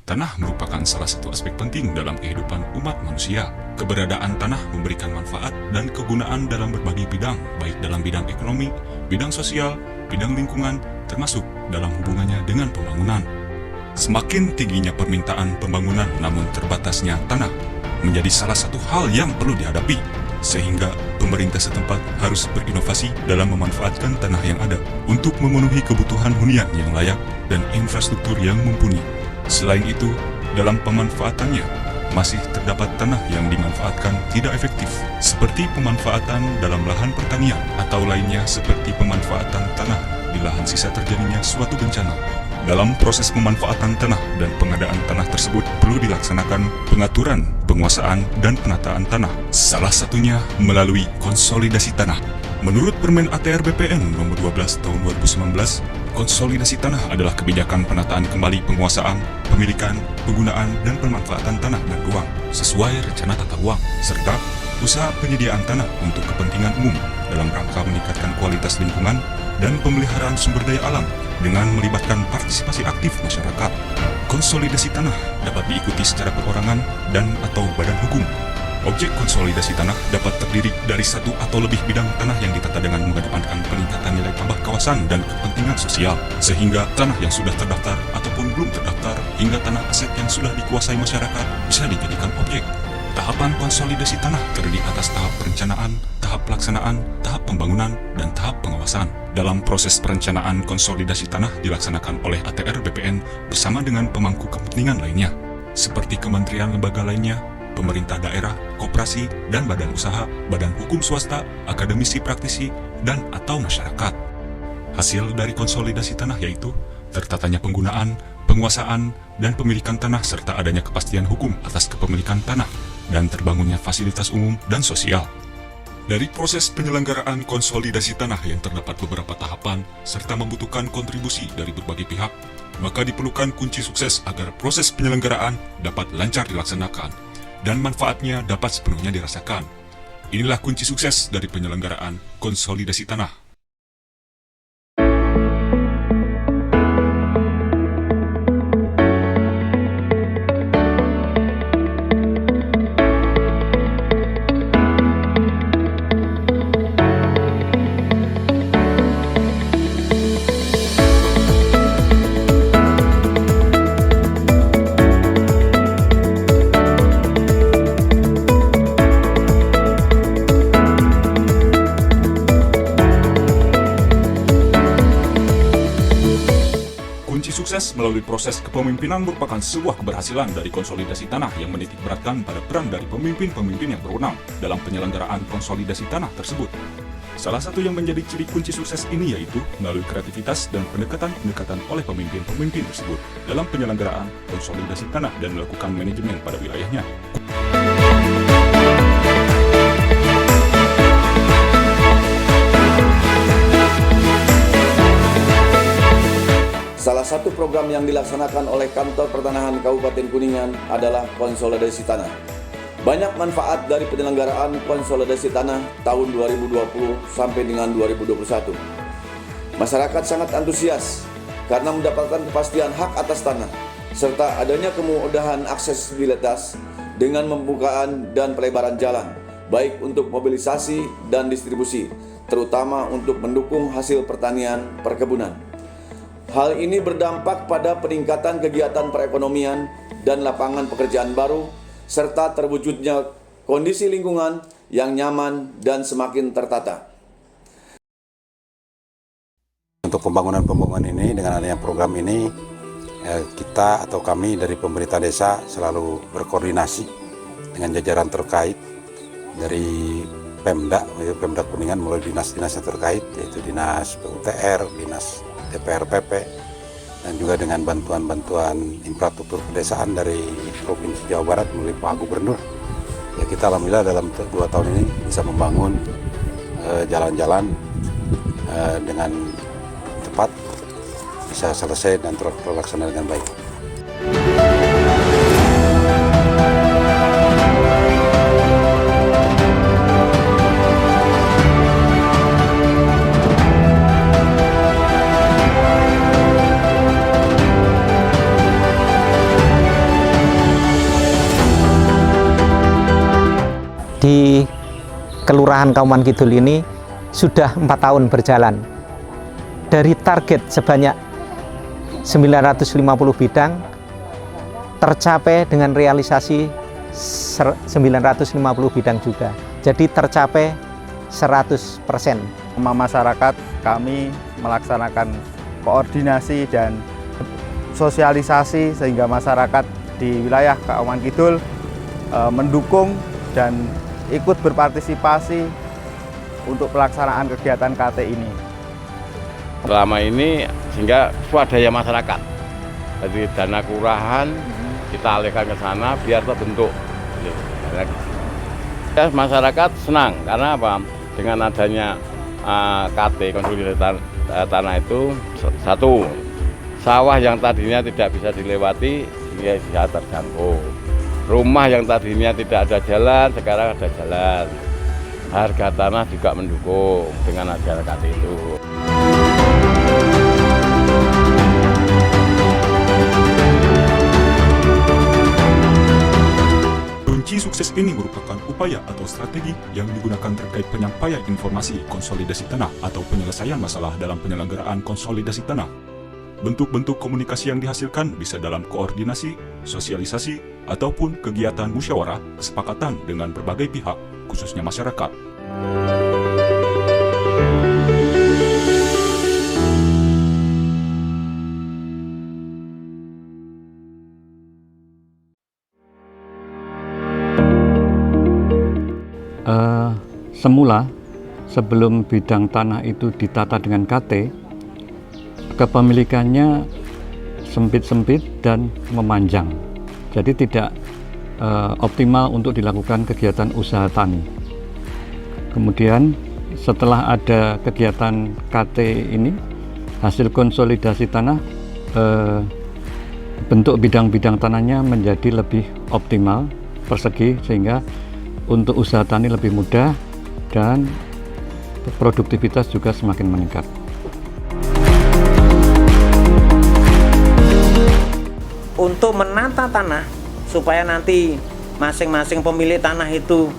Tanah merupakan salah satu aspek penting dalam kehidupan umat manusia. Keberadaan tanah memberikan manfaat dan kegunaan dalam berbagai bidang, baik dalam bidang ekonomi, bidang sosial, bidang lingkungan, termasuk dalam hubungannya dengan pembangunan. Semakin tingginya permintaan pembangunan namun terbatasnya tanah menjadi salah satu hal yang perlu dihadapi, sehingga pemerintah setempat harus berinovasi dalam memanfaatkan tanah yang ada untuk memenuhi kebutuhan hunian yang layak dan infrastruktur yang mumpuni. Selain itu, dalam pemanfaatannya masih terdapat tanah yang dimanfaatkan tidak efektif, seperti pemanfaatan dalam lahan pertanian atau lainnya seperti pemanfaatan tanah di lahan sisa terjadinya suatu bencana. Dalam proses pemanfaatan tanah dan pengadaan tanah tersebut perlu dilaksanakan pengaturan, penguasaan, dan penataan tanah. Salah satunya melalui konsolidasi tanah. Menurut Permen ATR BPN nomor 12 tahun 2019, konsolidasi tanah adalah kebijakan penataan kembali penguasaan, pemilikan, penggunaan, dan pemanfaatan tanah dan ruang sesuai rencana tata ruang, serta usaha penyediaan tanah untuk kepentingan umum dalam rangka meningkatkan kualitas lingkungan dan pemeliharaan sumber daya alam dengan melibatkan partisipasi aktif masyarakat. Konsolidasi tanah dapat diikuti secara perorangan dan atau badan hukum. Objek konsolidasi tanah dapat terdiri dari satu atau lebih bidang tanah yang ditata dengan mengedepankan peningkatan nilai tambah kawasan dan kepentingan sosial, sehingga tanah yang sudah terdaftar ataupun belum terdaftar hingga tanah aset yang sudah dikuasai masyarakat bisa dijadikan objek. Tahapan konsolidasi tanah terdiri atas tahap perencanaan, tahap pelaksanaan, tahap pembangunan, dan tahap pengawasan. Dalam proses perencanaan konsolidasi tanah dilaksanakan oleh ATR BPN bersama dengan pemangku kepentingan lainnya, seperti kementerian lembaga lainnya, pemerintah daerah, koperasi, dan badan usaha, badan hukum swasta, akademisi praktisi, dan atau masyarakat. Hasil dari konsolidasi tanah yaitu tertatanya penggunaan, penguasaan, dan pemilikan tanah serta adanya kepastian hukum atas kepemilikan tanah dan terbangunnya fasilitas umum dan sosial. Dari proses penyelenggaraan konsolidasi tanah yang terdapat beberapa tahapan serta membutuhkan kontribusi dari berbagai pihak, maka diperlukan kunci sukses agar proses penyelenggaraan dapat lancar dilaksanakan dan manfaatnya dapat sepenuhnya dirasakan. Inilah kunci sukses dari penyelenggaraan konsolidasi tanah. Kunci sukses melalui proses kepemimpinan merupakan sebuah keberhasilan dari konsolidasi tanah yang menitik beratkan pada peran dari pemimpin-pemimpin yang berwenang dalam penyelenggaraan konsolidasi tanah tersebut. Salah satu yang menjadi ciri kunci sukses ini yaitu melalui kreativitas dan pendekatan-pendekatan oleh pemimpin-pemimpin tersebut dalam penyelenggaraan konsolidasi tanah dan melakukan manajemen pada wilayahnya. Salah satu program yang dilaksanakan oleh Kantor Pertanahan Kabupaten Kuningan adalah konsolidasi tanah. Banyak manfaat dari penyelenggaraan konsolidasi tanah tahun 2020 sampai dengan 2021. Masyarakat sangat antusias karena mendapatkan kepastian hak atas tanah, serta adanya kemudahan aksesibilitas dengan pembukaan dan pelebaran jalan, baik untuk mobilisasi dan distribusi, terutama untuk mendukung hasil pertanian perkebunan. Hal ini berdampak pada peningkatan kegiatan perekonomian dan lapangan pekerjaan baru, serta terwujudnya kondisi lingkungan yang nyaman dan semakin tertata. Untuk pembangunan ini, dengan adanya program ini, kita atau kami dari pemerintah desa selalu berkoordinasi dengan jajaran terkait dari Pemda Kuningan melalui dinas-dinas yang terkait, yaitu Dinas PUTR, Dinas DPRPP, dan juga dengan bantuan-bantuan infrastruktur pedesaan dari Provinsi Jawa Barat melalui Pak Gubernur. Ya, kita alhamdulillah dalam 2 tahun ini bisa membangun jalan-jalan dengan tepat, bisa selesai dan terlaksana dengan baik. Kelurahan Kauman Kidul ini sudah 4 tahun berjalan. Dari target sebanyak 950 bidang, tercapai dengan realisasi 950 bidang juga. Jadi tercapai 100%. Masyarakat kami melaksanakan koordinasi dan sosialisasi sehingga masyarakat di wilayah Kauman Kidul mendukung dan ikut berpartisipasi untuk pelaksanaan kegiatan KT ini. Selama ini sehingga swadaya masyarakat, jadi dana kelurahan kita alihkan ke sana biar terbentuk. Ya, masyarakat senang karena apa? Dengan adanya KT konsolidasi tanah itu, satu, sawah yang tadinya tidak bisa dilewati sehingga bisa terjangkau. Rumah yang tadinya tidak ada jalan sekarang ada jalan. Harga tanah juga mendukung dengan adanya KT itu. Kunci sukses ini merupakan upaya atau strategi yang digunakan terkait penyampaian informasi konsolidasi tanah atau penyelesaian masalah dalam penyelenggaraan konsolidasi tanah. Bentuk-bentuk komunikasi yang dihasilkan bisa dalam koordinasi, sosialisasi, ataupun kegiatan musyawarah kesepakatan dengan berbagai pihak, khususnya masyarakat. Semula, sebelum bidang tanah itu ditata dengan KT, kepemilikannya sempit-sempit dan memanjang. Jadi tidak optimal untuk dilakukan kegiatan usaha tani. Kemudian setelah ada kegiatan KT ini, hasil konsolidasi tanah, bentuk bidang-bidang tanahnya menjadi lebih optimal, persegi, sehingga untuk usaha tani lebih mudah dan produktivitas juga semakin meningkat. Untuk menata tanah supaya nanti masing-masing pemilik tanah itu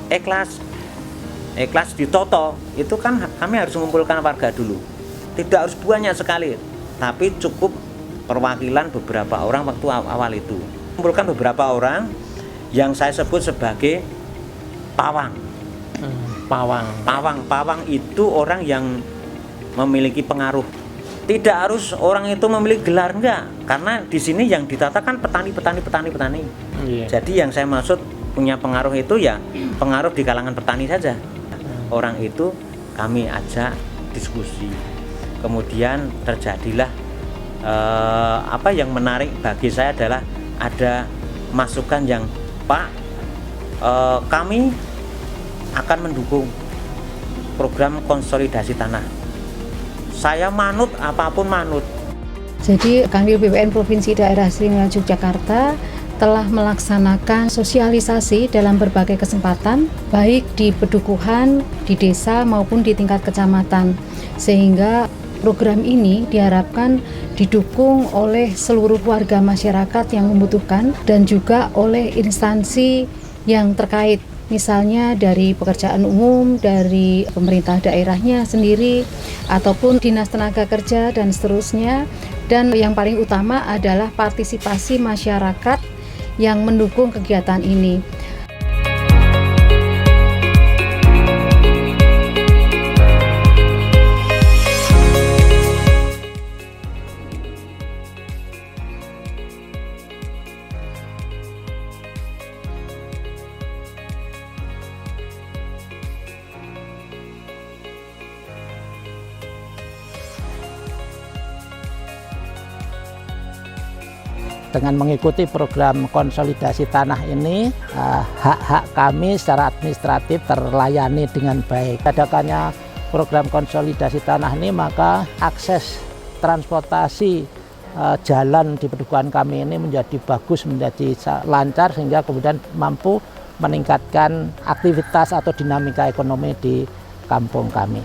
ikhlas ditoto, itu kan kami harus mengumpulkan warga dulu. Tidak harus banyak sekali, tapi cukup perwakilan beberapa orang waktu awal itu. Mengumpulkan beberapa orang yang saya sebut sebagai pawang. Pawang itu orang yang memiliki pengaruh. Tidak harus orang itu memiliki gelar, enggak, karena di sini yang ditata kan petani. Yeah. Jadi yang saya maksud punya pengaruh itu ya pengaruh di kalangan petani saja. Orang itu kami ajak diskusi. Kemudian terjadilah apa yang menarik bagi saya adalah ada masukan yang, Pak, kami akan mendukung program konsolidasi tanah. Saya manut, apapun manut. Jadi Kanwil BPN Provinsi Daerah Istimewa Yogyakarta telah melaksanakan sosialisasi dalam berbagai kesempatan, baik di pedukuhan, di desa maupun di tingkat kecamatan, sehingga program ini diharapkan didukung oleh seluruh warga masyarakat yang membutuhkan dan juga oleh instansi yang terkait. Misalnya dari pekerjaan umum, dari pemerintah daerahnya sendiri, ataupun dinas tenaga kerja dan seterusnya. Dan yang paling utama adalah partisipasi masyarakat yang mendukung kegiatan ini. Dengan mengikuti program konsolidasi tanah ini, hak-hak kami secara administratif terlayani dengan baik. Adakannya program konsolidasi tanah ini, maka akses transportasi jalan di pedukuhan kami ini menjadi bagus, menjadi lancar, sehingga kemudian mampu meningkatkan aktivitas atau dinamika ekonomi di kampung kami.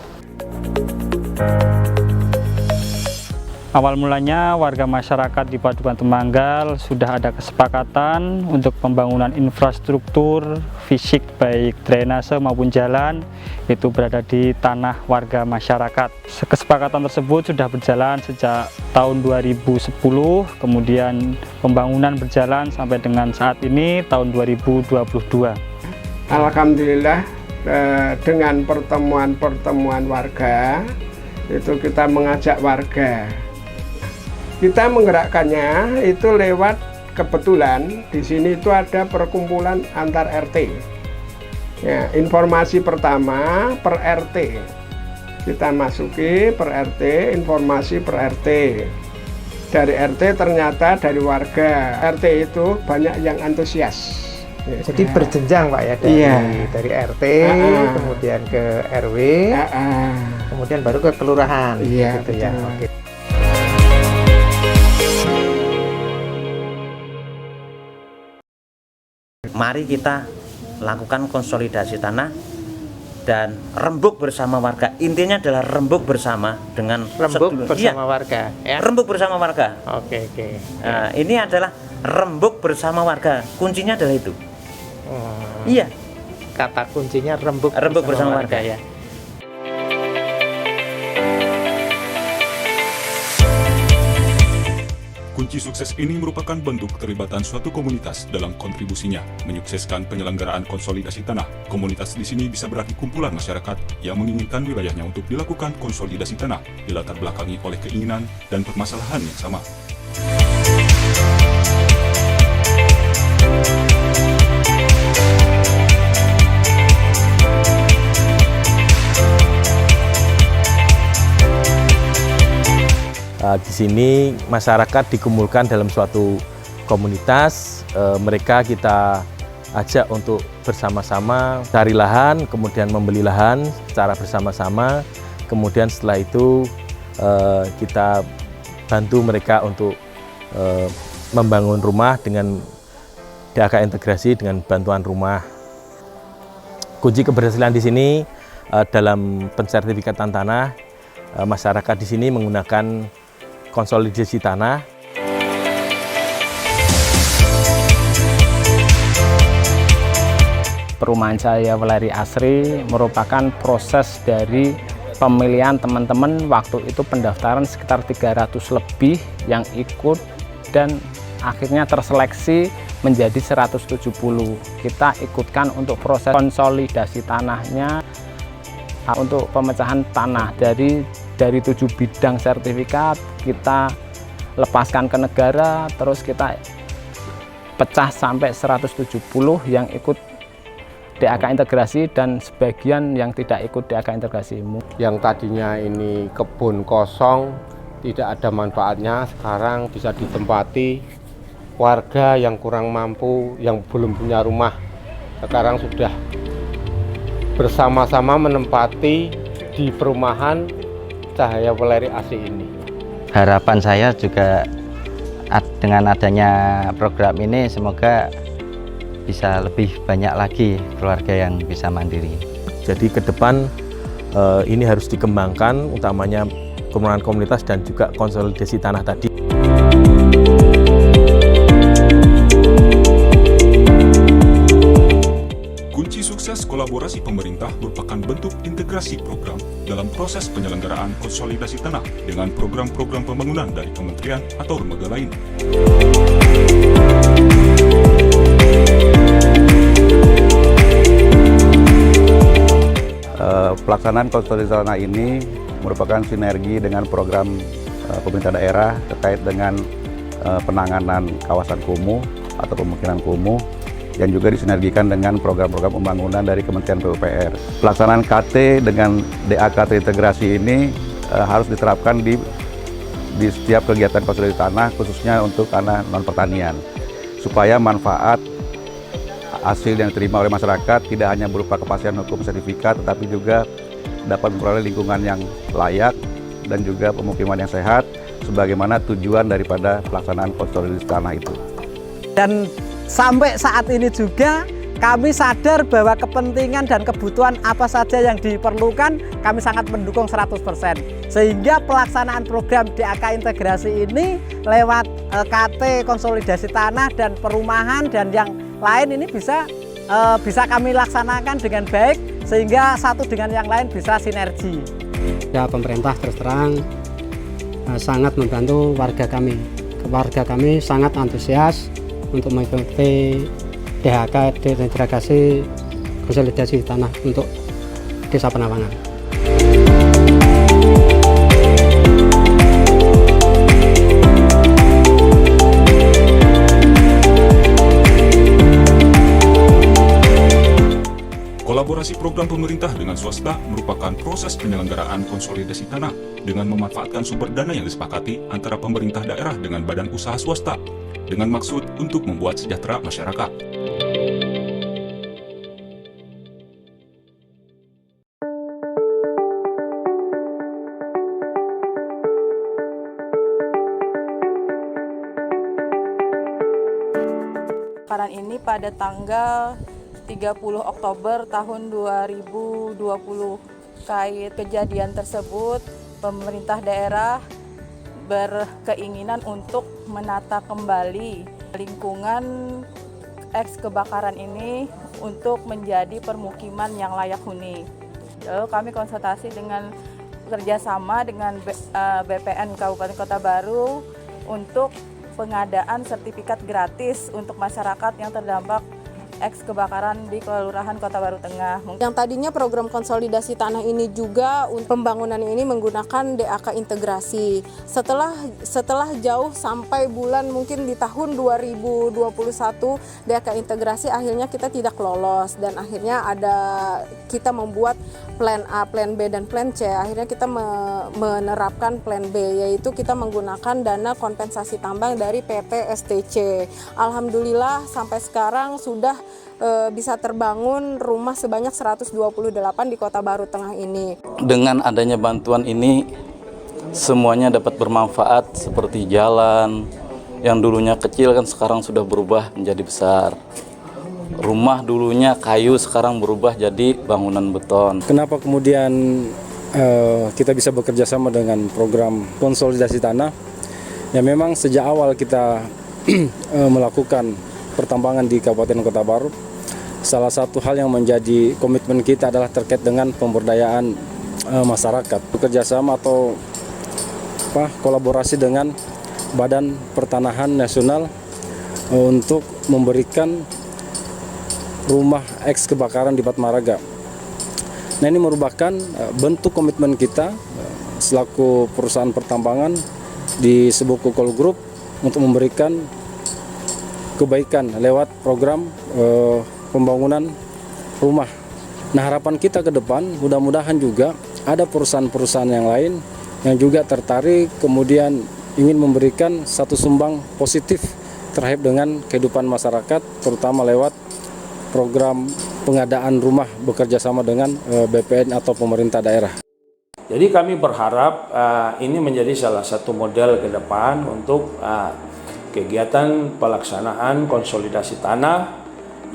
Awal mulanya warga masyarakat di Paduan Temanggal sudah ada kesepakatan untuk pembangunan infrastruktur fisik baik drainase maupun jalan itu berada di tanah warga masyarakat. Kesepakatan tersebut sudah berjalan sejak tahun 2010, kemudian pembangunan berjalan sampai dengan saat ini tahun 2022. Alhamdulillah dengan pertemuan-pertemuan warga itu kita mengajak warga. Kita menggerakkannya itu lewat kebetulan di sini itu ada perkumpulan antar RT. Ya, informasi pertama per RT. Kita masuki per RT, informasi per RT. Dari RT ternyata dari warga RT itu banyak yang antusias. Jadi berjenjang Pak ya dari RT, kemudian ke RW, kemudian baru ke kelurahan. Iya, gitu ya. Oke. Mari kita lakukan konsolidasi tanah dan rembuk bersama warga. Intinya adalah rembuk bersama dengan Warga. Ya? Rembuk bersama warga. Oke. Nah, ini adalah rembuk bersama warga. Kuncinya adalah itu. Iya. Kata kuncinya rembuk bersama warga ya. Kunci sukses ini merupakan bentuk keterlibatan suatu komunitas dalam kontribusinya menyukseskan penyelenggaraan konsolidasi tanah. Komunitas di sini bisa berarti kumpulan masyarakat yang menginginkan wilayahnya untuk dilakukan konsolidasi tanah, dilatar belakangi oleh keinginan dan permasalahan yang sama. Di sini masyarakat dikumpulkan dalam suatu komunitas, mereka kita ajak untuk bersama-sama cari lahan, kemudian membeli lahan secara bersama-sama, kemudian setelah itu kita bantu mereka untuk membangun rumah dengan DAK integrasi dengan bantuan rumah. Kunci keberhasilan di sini dalam pensertifikatan tanah, masyarakat di sini menggunakan konsolidasi tanah. Perumahan Cahaya Weleri Asri merupakan proses dari pemilihan teman-teman. Waktu itu pendaftaran sekitar 300 lebih yang ikut dan akhirnya terseleksi menjadi 170. Kita ikutkan untuk proses konsolidasi tanahnya untuk pemecahan tanah dari 7 bidang sertifikat kita lepaskan ke negara, terus kita pecah sampai 170 yang ikut DAK integrasi dan sebagian yang tidak ikut DAK integrasi. Yang tadinya ini kebun kosong, tidak ada manfaatnya, sekarang bisa ditempati warga yang kurang mampu, yang belum punya rumah, sekarang sudah bersama-sama menempati di perumahan Cahaya Weleri Asri ini. Harapan saya juga dengan adanya program ini semoga bisa lebih banyak lagi keluarga yang bisa mandiri. Jadi ke depan ini harus dikembangkan, utamanya kemenangan komunitas dan juga konsolidasi tanah tadi. Kunci sukses kolaborasi pemerintah merupakan bentuk integrasi program dalam proses penyelenggaraan konsolidasi tanah dengan program-program pembangunan dari kementerian atau lembaga lain. Pelaksanaan konsolidasi tanah ini merupakan sinergi dengan program pemerintah daerah terkait dengan penanganan kawasan kumuh atau pemukiman kumuh, yang juga disinergikan dengan program-program pembangunan dari Kementerian PUPR. Pelaksanaan KT dengan DAK terintegrasi ini harus diterapkan di setiap kegiatan konsolidasi tanah, khususnya untuk tanah non-pertanian, supaya manfaat hasil yang diterima oleh masyarakat tidak hanya berupa kepastian hukum sertifikat, tetapi juga dapat memperoleh lingkungan yang layak dan juga pemukiman yang sehat, sebagaimana tujuan daripada pelaksanaan konsolidasi tanah itu. Dan sampai saat ini juga kami sadar bahwa kepentingan dan kebutuhan apa saja yang diperlukan kami sangat mendukung 100%. Sehingga pelaksanaan program DAK integrasi ini lewat KT konsolidasi tanah dan perumahan dan yang lain ini bisa kami laksanakan dengan baik sehingga satu dengan yang lain bisa sinergi. Ya, pemerintah terus terang sangat membantu warga kami. Warga kami sangat antusias untuk mengikuti DHK integrasi konsolidasi tanah untuk Desa Penawangan. Kolaborasi program pemerintah dengan swasta merupakan proses penyelenggaraan konsolidasi tanah dengan memanfaatkan sumber dana yang disepakati antara pemerintah daerah dengan badan usaha swasta dengan maksud untuk membuat sejahtera masyarakat. Pemekaran ini pada tanggal 30 Oktober tahun 2020. Kait kejadian tersebut, pemerintah daerah berkeinginan untuk menata kembali lingkungan eks kebakaran ini untuk menjadi permukiman yang layak huni. Lalu kami konsultasi dengan kerjasama dengan BPN Kabupaten Kota Baru untuk pengadaan sertifikat gratis untuk masyarakat yang terdampak eks kebakaran di Kelurahan Kota Baru Tengah. Yang tadinya program konsolidasi tanah ini juga pembangunan ini menggunakan DAK integrasi. Setelah jauh sampai bulan mungkin di tahun 2021 DAK integrasi akhirnya kita tidak lolos dan akhirnya kita membuat plan A, plan B dan plan C. Akhirnya kita menerapkan plan B, yaitu kita menggunakan dana kompensasi tambang dari PT STC. Alhamdulillah sampai sekarang sudah bisa terbangun rumah sebanyak 128 di Kota Baru Tengah ini. Dengan adanya bantuan ini semuanya dapat bermanfaat, seperti jalan yang dulunya kecil kan sekarang sudah berubah menjadi besar. Rumah dulunya kayu sekarang berubah jadi bangunan beton. Kenapa kemudian kita bisa bekerja sama dengan program konsolidasi tanah? Ya memang sejak awal kita melakukan pertambangan di Kabupaten Kota Baru, salah satu hal yang menjadi komitmen kita adalah terkait dengan pemberdayaan masyarakat. Bekerjasama atau kolaborasi dengan Badan Pertanahan Nasional untuk memberikan rumah eks kebakaran di Patmaraga. Nah, ini merupakan bentuk komitmen kita selaku perusahaan pertambangan di Sebuku Coal Group untuk memberikan kebaikan lewat program pembangunan rumah. Nah, harapan kita ke depan mudah-mudahan juga ada perusahaan-perusahaan yang lain yang juga tertarik kemudian ingin memberikan satu sumbang positif terkait dengan kehidupan masyarakat, terutama lewat program pengadaan rumah bekerja sama dengan BPN atau pemerintah daerah. Jadi kami berharap ini menjadi salah satu model ke depan untuk kegiatan pelaksanaan konsolidasi tanah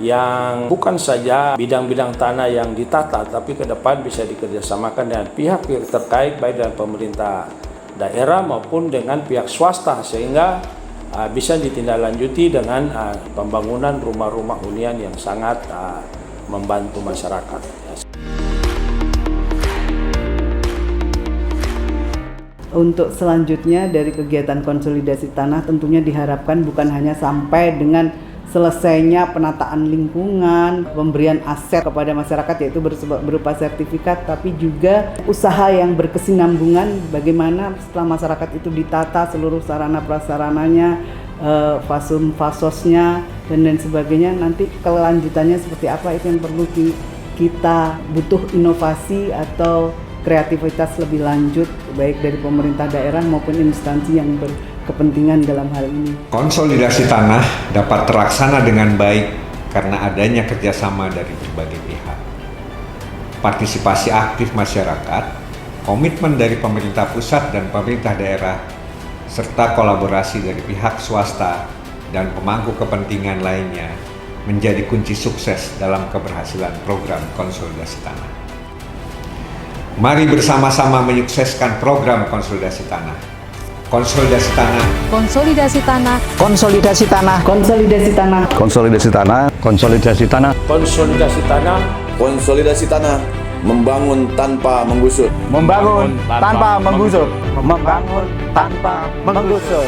yang bukan saja bidang-bidang tanah yang ditata, tapi ke depan bisa dikerjasamakan dengan pihak terkait baik dengan pemerintah daerah maupun dengan pihak swasta sehingga bisa ditindaklanjuti dengan pembangunan rumah-rumah hunian yang sangat membantu masyarakat. Untuk selanjutnya dari kegiatan konsolidasi tanah tentunya diharapkan bukan hanya sampai dengan selesainya penataan lingkungan, pemberian aset kepada masyarakat yaitu berupa sertifikat, tapi juga usaha yang berkesinambungan bagaimana setelah masyarakat itu ditata seluruh sarana prasarananya, fasosnya dan lain sebagainya, nanti kelanjutannya seperti apa itu yang perlu kita butuh inovasi atau kreativitas lebih lanjut baik dari pemerintah daerah maupun instansi yang berkepentingan dalam hal ini. Konsolidasi tanah dapat terlaksana dengan baik karena adanya kerjasama dari berbagai pihak. Partisipasi aktif masyarakat, komitmen dari pemerintah pusat dan pemerintah daerah, serta kolaborasi dari pihak swasta dan pemangku kepentingan lainnya menjadi kunci sukses dalam keberhasilan program konsolidasi tanah. Mari bersama-sama menyukseskan program konsolidasi tanah. Konsolidasi tanah. Konsolidasi tanah. Konsolidasi tanah. Konsolidasi tanah. Konsolidasi tanah. Konsolidasi tanah. Konsolidasi tanah. Konsolidasi tanah. Membangun tanpa menggusur. Membangun tanpa menggusur. Membangun tanpa menggusur.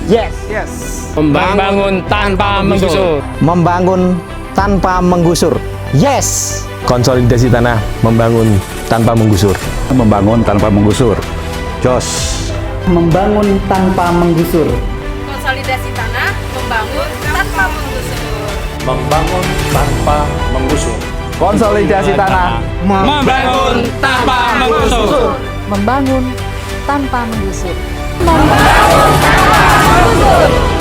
Yes. Yes. Membangun tanpa menggusur. Membangun tanpa menggusur. Yes. Konsolidasi tanah, membangun tanpa menggusur. Membangun tanpa menggusur. Jos. Membangun tanpa menggusur. Konsolidasi tanah, membangun tanpa menggusur. Membangun tanpa menggusur. Konsolidasi tanah. Membangun tanpa menggusur. Membangun tanpa menggusur. Membangun tanpa menggusur.